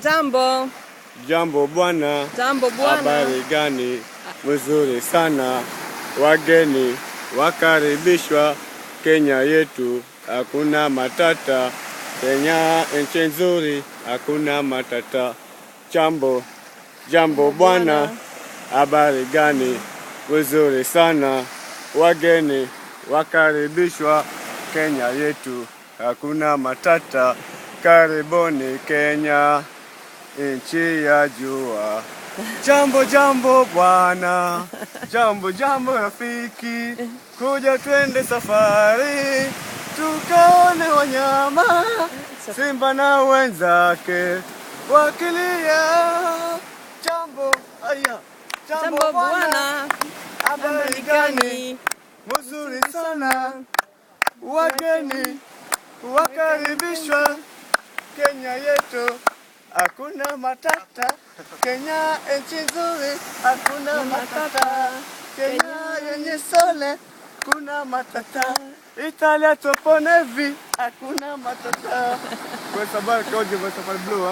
Jambo. Jambo bwana. Jambo bwana. Habari gani? Mzuri sana. Wageni wakaribishwa Kenya yetu, hakuna matata. Kenya nchi nzuri, hakuna matata. Jambo bwana. Habari gani? Mzuri sana. Wageni wakaribishwa Kenya yetu, hakuna matata. Karibuni Kenya, nchi ya jua. Jambo bwana. Jambo rafiki. Kuja twende safari, tukaone wanyama, simba na wenzake wakilia. Jambo bwana. Habari gani? Mzuri sana. Wageni wakaribishwa Kenya yetu, hakuna matata. Kenya nchi nzuri, hakuna matata. Kenya yenye sole, hakuna matata. Italia topo nevi, hakuna matata. Kwa sababu koje kwa safari blue.